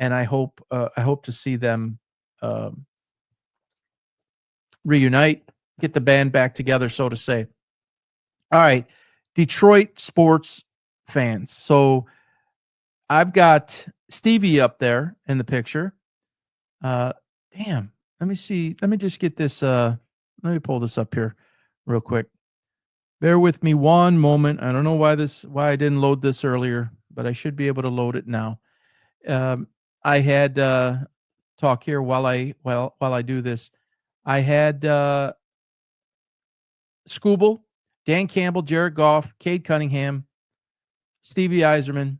and I hope to see them um, reunite, get the band back together, so to say. All right, Detroit sports fans. So I've got Stevie up there in the picture. Uh, damn. Let me see. Let me just get this. Let me pull this up here real quick. Bear with me one moment. I don't know why I didn't load this earlier, but I should be able to load it now. Um, I had talk here while I do this. I had Scooble, Dan Campbell, Jared Goff, Cade Cunningham, Stevie Eiserman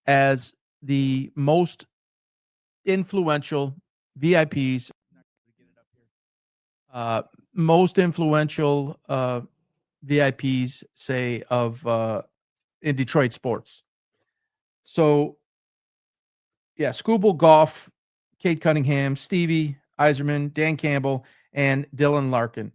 as the most influential VIPs, uh, most influential VIPs, say of in Detroit sports. So yeah, Scooble, Goff, Kate Cunningham, Stevie Eiserman, Dan Campbell, and Dylan Larkin.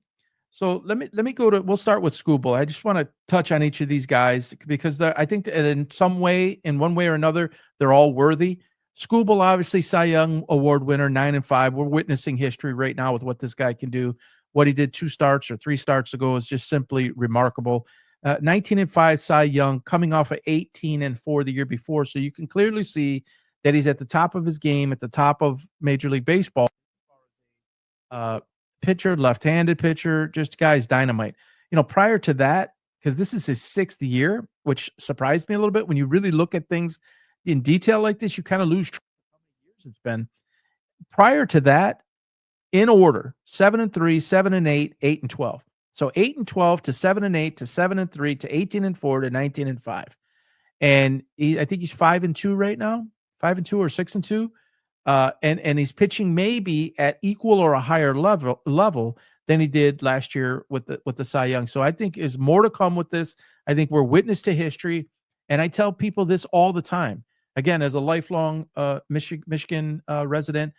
So let me go to. We'll start with Scooble. I just want to touch on each of these guys because I think that in some way, in one way or another, they're all worthy. Scooble, obviously, Cy Young Award winner, 9-5. We're witnessing history right now with what this guy can do. What he did 2 starts or 3 starts ago is just simply remarkable. 19-5 Cy Young, coming off of 18-4 the year before. So you can clearly see that he's at the top of his game, at the top of Major League Baseball. Uh, Pitcher, left-handed pitcher, just guy's dynamite. Prior to that, because this is his 6th year, which surprised me a little bit. When you really look at things in detail like this, you kind of lose track of how many years it's been. Prior to that, in order: 7-3, 7-8, 8-12. So 8-12 to 7-8 to 7-3 to 18-4 to 19-5. And I think he's 5-2 right now, 5-2 or 6-2. And he's pitching maybe at equal or a higher level than he did last year with the Cy Young. So I think there's more to come with this. I think we're witness to history, and I tell people this all the time. Again, as a lifelong Michigan resident,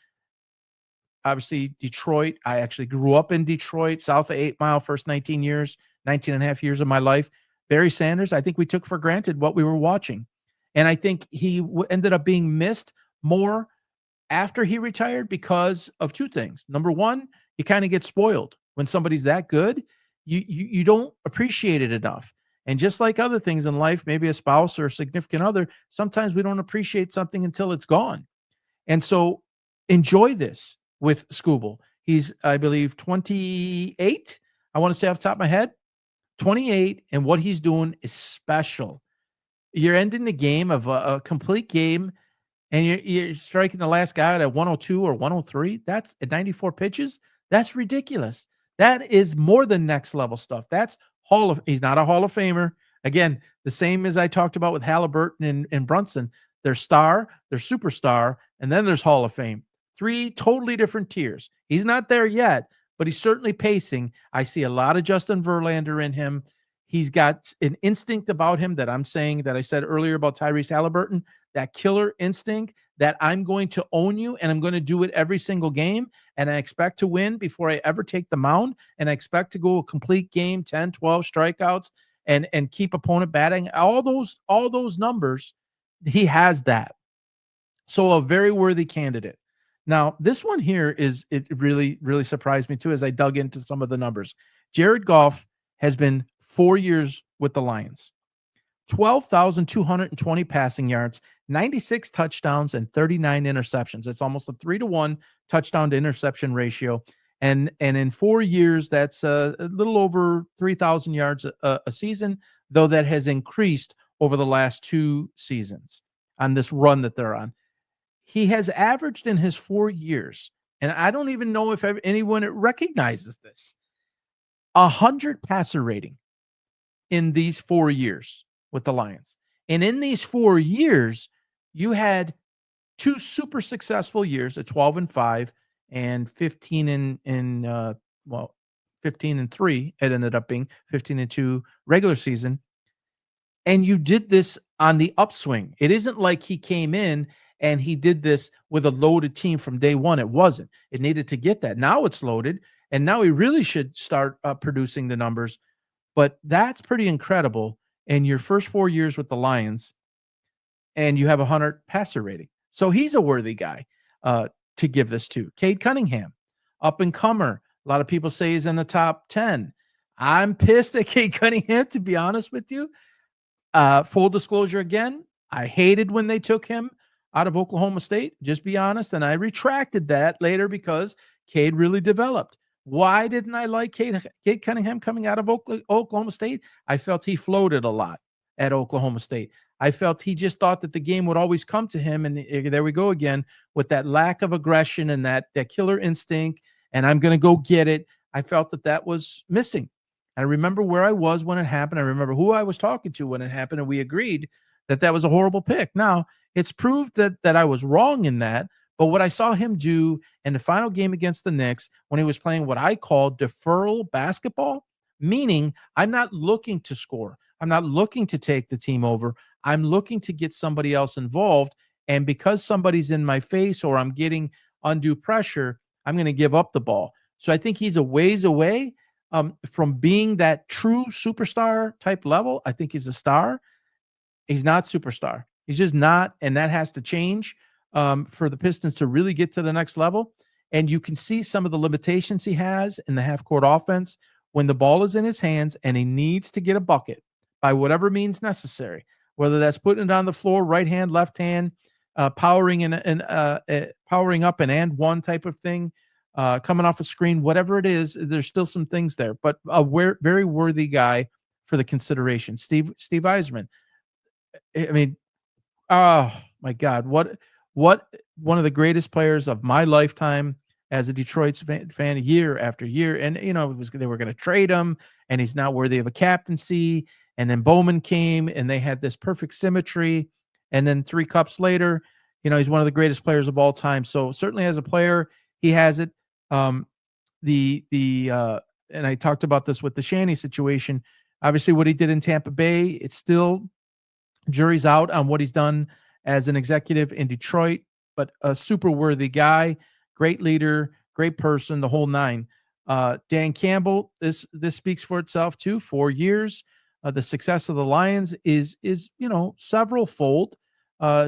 obviously Detroit. I actually grew up in Detroit, south of 8 Mile, first 19 years, 19 and a half years of my life. Barry Sanders, I think we took for granted what we were watching. And I think he ended up being missed more after he retired because of two things. Number one, you kind of get spoiled when somebody's that good. You don't appreciate it enough. And just like other things in life, maybe a spouse or a significant other, sometimes we don't appreciate something until it's gone. And so enjoy this with Scooble. He's, I believe, 28. I want to say off the top of my head, 28, and what he's doing is special. You're ending the game of a complete game, and you're striking the last guy out at 102 or 103. That's at 94 pitches. That's ridiculous. That is more than next level stuff. That's he's not a Hall of Famer. Again, the same as I talked about with Halliburton and Brunson. There's star, there's superstar, and then there's Hall of Fame. Three totally different tiers. He's not there yet, but he's certainly pacing. I see a lot of Justin Verlander in him. He's got an instinct about him that I'm saying that I said earlier about Tyrese Halliburton, that killer instinct that I'm going to own you and I'm going to do it every single game. And I expect to win before I ever take the mound. And I expect to go a complete game, 10, 12 strikeouts and keep opponent batting. All those numbers, he has that. So a very worthy candidate. Now, this one here it really, really surprised me too as I dug into some of the numbers. Jared Goff has been 4 years with the Lions. 12,220 passing yards, 96 touchdowns, and 39 interceptions. It's almost a 3-to-1 touchdown to interception ratio. And in 4 years, that's a little over 3,000 yards a season, though that has increased over the last 2 seasons on this run that they're on. He has averaged in his 4 years, and I don't even know if anyone recognizes this, 100 passer rating in these 4 years with the Lions. And in these 4 years, you had two super successful years, a 12-5 and 15-3. It ended up being 15-2 regular season. And you did this on the upswing. It isn't like he came in and he did this with a loaded team from day one. It wasn't. It needed to get that. Now it's loaded, and now he really should start producing the numbers. But that's pretty incredible in your first 4 years with the Lions, and you have a 100 passer rating. So he's a worthy guy to give this to. Cade Cunningham, up and comer. A lot of people say he's in the top 10. I'm pissed at Cade Cunningham, to be honest with you. Full disclosure again, I hated when they took him out of Oklahoma State, just be honest. And I retracted that later because Cade really developed. Why didn't I like Cade Cunningham coming out of Oklahoma State? I felt he floated a lot at Oklahoma State. I felt he just thought that the game would always come to him. And there we go again with that lack of aggression and that killer instinct. And I'm going to go get it. I felt that was missing. I remember where I was when it happened. I remember who I was talking to when it happened, and we agreed that was a horrible pick. Now, it's proved that I was wrong in that, but what I saw him do in the final game against the Knicks when he was playing what I call deferral basketball, meaning I'm not looking to score. I'm not looking to take the team over. I'm looking to get somebody else involved, and because somebody's in my face or I'm getting undue pressure, I'm going to give up the ball. So I think he's a ways away from being that true superstar type level. I think he's a star. He's not superstar. He's just not, and that has to change for the Pistons to really get to the next level. And you can see some of the limitations he has in the half-court offense when the ball is in his hands and he needs to get a bucket by whatever means necessary, whether that's putting it on the floor, right hand, left hand, powering powering up an and one type of thing, coming off a screen, whatever it is. There's still some things there, but a very worthy guy for the consideration. Steve Yzerman. I mean, oh my God, what one of the greatest players of my lifetime as a Detroit fan year after year. And they were going to trade him, and he's not worthy of a captaincy. And then Bowman came, and they had this perfect symmetry. And then 3 cups later, he's one of the greatest players of all time. So certainly as a player, he has it. Um, and I talked about this with the Shanny situation. Obviously, what he did in Tampa Bay, it's still jury's out on what he's done as an executive in Detroit, but a super worthy guy, great leader, great person, the whole nine. Dan Campbell, this speaks for itself too. 4 years, the success of the Lions is several fold.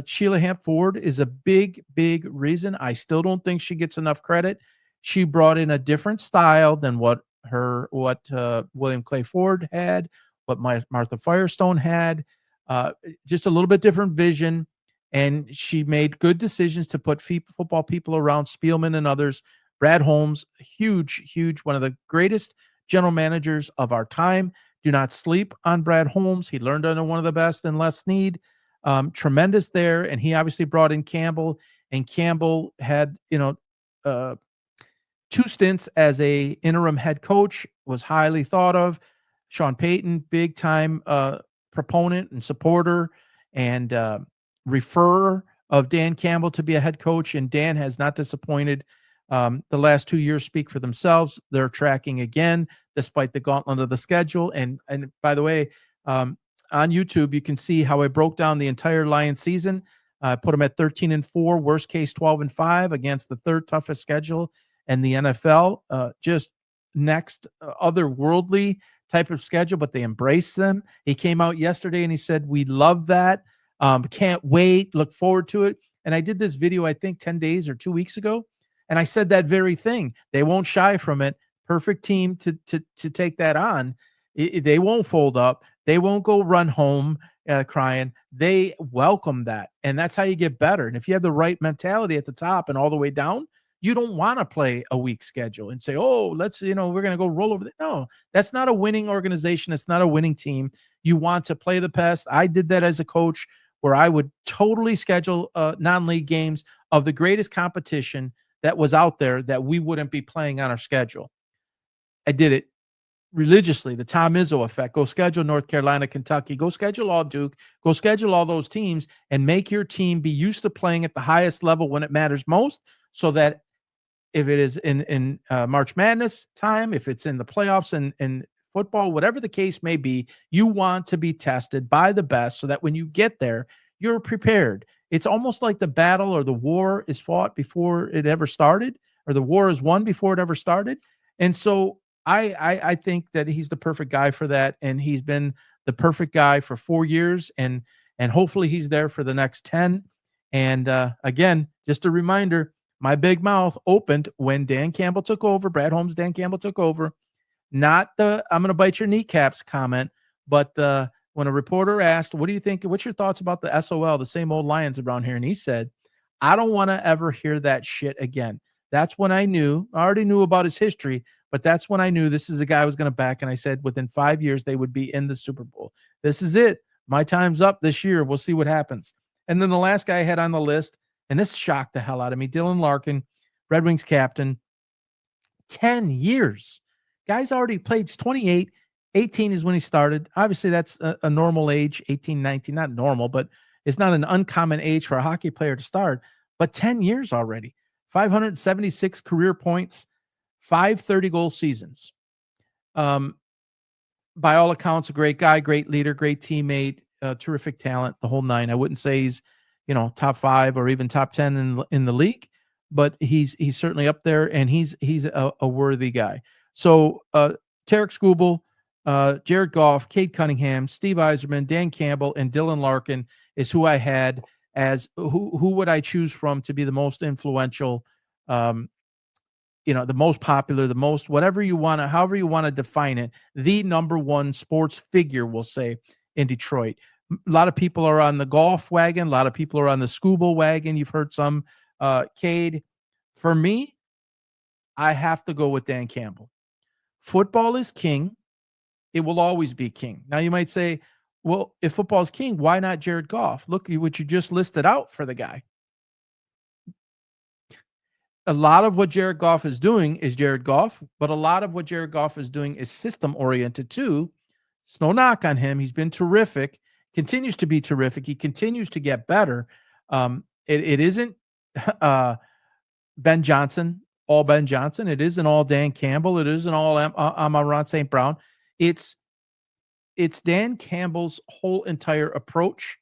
Sheila Hamp Ford is a big reason. I still don't think she gets enough credit. She brought in a different style than what William Clay Ford had, what Martha Firestone had. Just a little bit different vision, and she made good decisions to put football people around Spielman and others. Brad Holmes, huge, one of the greatest general managers of our time. Do not sleep on Brad Holmes. He learned under one of the best in Les Snead. Tremendous there, and he obviously brought in Campbell, and Campbell had 2 stints as a interim head coach, was highly thought of. Sean Payton, big time proponent and supporter and referrer of Dan Campbell to be a head coach, and Dan has not disappointed. The last 2 years speak for themselves. They're tracking again, despite the gauntlet of the schedule. And by the way, on YouTube, you can see how I broke down the entire Lions season. I put them at 13-4, worst case 12-5 against the 3rd toughest schedule in the NFL. Just next otherworldly type of schedule, but they embrace them. He came out yesterday and he said, "We love that. Can't wait. Look forward to it." And I did this video, I think 10 days or 2 weeks ago. And I said that very thing. They won't shy from it. Perfect team to take that on. They won't fold up. They won't go run home crying. They welcome that. And that's how you get better. And if you have the right mentality at the top and all the way down, you don't want to play a weak schedule and say, "Oh, let's, we're going to go roll over." No, that's not a winning organization. It's not a winning team. You want to play the best. I did that as a coach where I would totally schedule non-league games of the greatest competition that was out there that we wouldn't be playing on our schedule. I did it religiously. The Tom Izzo effect. Go schedule North Carolina, Kentucky. Go schedule all Duke. Go schedule all those teams and make your team be used to playing at the highest level when it matters most, so that if it is in March Madness time, if it's in the playoffs and football, whatever the case may be, you want to be tested by the best so that when you get there, you're prepared. It's almost like the battle or the war is fought before it ever started, or the war is won before it ever started. And so I think that he's the perfect guy for that, and he's been the perfect guy for 4 years, and hopefully he's there for the next 10. And again, just a reminder, my big mouth opened when Dan Campbell took over, Brad Holmes, Dan Campbell took over. Not the "I'm going to bite your kneecaps" comment, but when a reporter asked, "What do you think? What's your thoughts about the SOL, the same old Lions around here?" And he said, "I don't want to ever hear that shit again." That's when I knew. I already knew about his history, but that's when I knew this is a guy I was going to back. And I said, within 5 years, they would be in the Super Bowl. This is it. My time's up this year. We'll see what happens. And then the last guy I had on the list, and this shocked the hell out of me, Dylan Larkin, Red Wings captain, 10 years. Guy's already played. He's 28. 18 is when he started. Obviously, that's a normal age, 18, 19, not normal, but it's not an uncommon age for a hockey player to start. But 10 years already, 576 career points, 530-goal seasons. By all accounts, a great guy, great leader, great teammate, terrific talent, the whole nine. I wouldn't say he's, top 5 or even top 10 in the league, but he's certainly up there, and he's a worthy guy. So Tarek Skubal, Jared Goff, Cade Cunningham, Steve Yzerman, Dan Campbell, and Dylan Larkin is who I had as who would I choose from to be the most influential, the most popular, the most whatever you want to, however you want to define it, the number one sports figure, we'll say, in Detroit. A lot of people are on the Goff wagon. A lot of people are on the Skubal wagon. You've heard some. Cade. For me, I have to go with Dan Campbell. Football is king. It will always be king. Now, you might say, well, if football is king, why not Jared Goff? Look what you just listed out for the guy. A lot of what Jared Goff is doing is Jared Goff, but a lot of what Jared Goff is doing is system oriented too. It's no knock on him. He's been terrific, continues to be terrific. He continues to get better. It isn't Ben Johnson, all Ben Johnson. It isn't all Dan Campbell. It isn't all Amon-Ra St. Brown. It's Dan Campbell's whole entire approach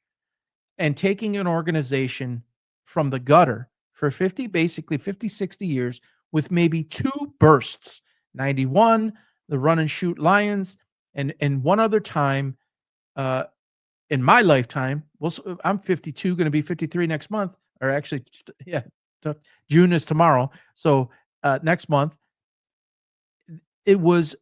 and taking an organization from the gutter for 50, 60 years with maybe 2 bursts, 91, the run and shoot Lions, and one other time in my lifetime. Well, I'm 52, going to be 53 next month, or actually, yeah, June is tomorrow. So next month, it was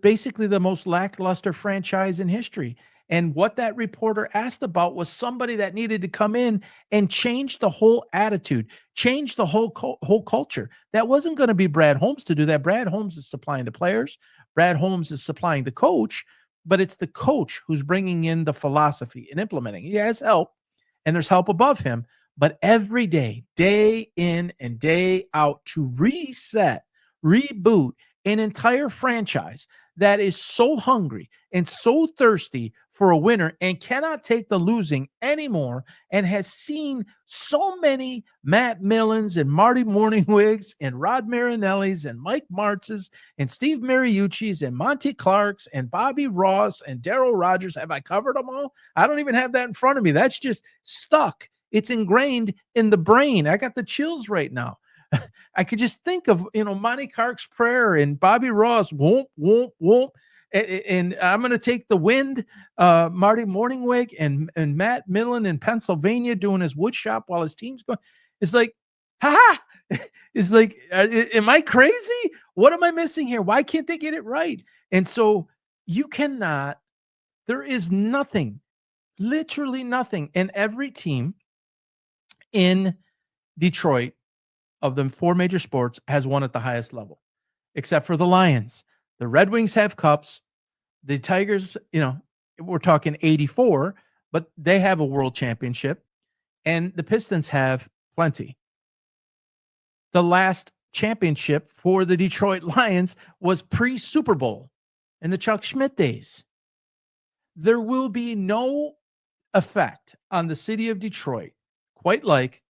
basically the most lackluster franchise in history. And what that reporter asked about was somebody that needed to come in and change the whole attitude, change the whole culture. That wasn't going to be Brad Holmes to do that. Brad Holmes is supplying the players. Brad Holmes is supplying the coach, but it's the coach who's bringing in the philosophy and implementing. He has help, and there's help above him. But every day, day in and day out, to reset, reboot an entire franchise that is so hungry and so thirsty for a winner and cannot take the losing anymore, and has seen so many Matt Millens and Marty Morningwigs and Rod Marinellis and Mike Martzes and Steve Mariucci's and Monty Clark's and Bobby Ross and Darryl Rogers. Have I covered them all? I don't even have that in front of me. That's just stuck. It's ingrained in the brain. I got the chills right now. I could just think of, Monty Clark's prayer and Bobby Ross, whoop, whoop, whoop. And I'm going to take the wind, Marty Morningwig and Matt Millen in Pennsylvania doing his wood shop while his team's going. It's like, ha! It's like, am I crazy? What am I missing here? Why can't they get it right? And so you cannot, there is nothing, literally nothing. And every team in Detroit of the 4 major sports has won at the highest level, except for the Lions. The Red Wings have cups. The Tigers, we're talking 84, but they have a world championship. And the Pistons have plenty. The last championship for the Detroit Lions was pre-Super Bowl in the Chuck Schmidt days. There will be no effect on the city of Detroit quite like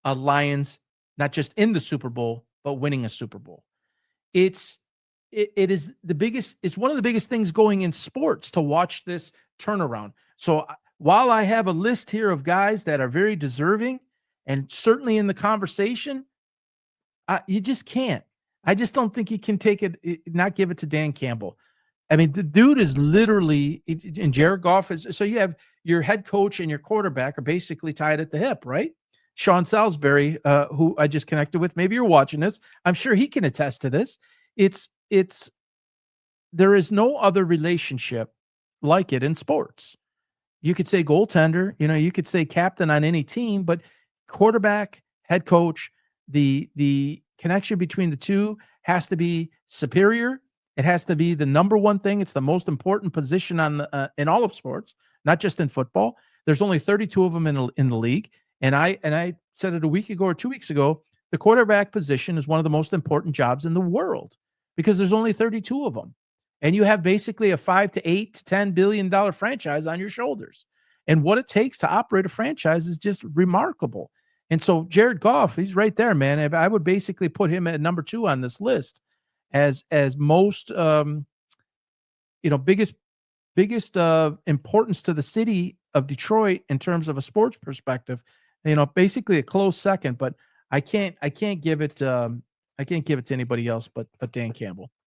a Lions not just in the Super Bowl, but winning a Super Bowl. It is the biggest, it's one of the biggest things going in sports to watch this turnaround. So while I have a list here of guys that are very deserving and certainly in the conversation, you just can't. I just don't think you can take it, not give it to Dan Campbell. I mean, the dude is literally, and Jared Goff is, so you have your head coach and your quarterback are basically tied at the hip, right? Sean Salisbury, who I just connected with, maybe you're watching this. I'm sure he can attest to this. It's there is no other relationship like it in sports. You could say goaltender, you could say captain on any team, but quarterback, head coach, the connection between the two has to be superior. It has to be the number one thing. It's the most important position on in all of sports, not just in football. There's only 32 of them in the league, and I said it a week ago or 2 weeks ago. The quarterback position is one of the most important jobs in the world because there's only 32 of them, and you have basically a 5 to 8 to $10 billion franchise on your shoulders. And what it takes to operate a franchise is just remarkable. And so Jared Goff, he's right there, man. I would basically put him at number 2 on this list as most biggest importance to the city of Detroit in terms of a sports perspective. Basically a close second, but I can't give it to anybody else but Dan Campbell.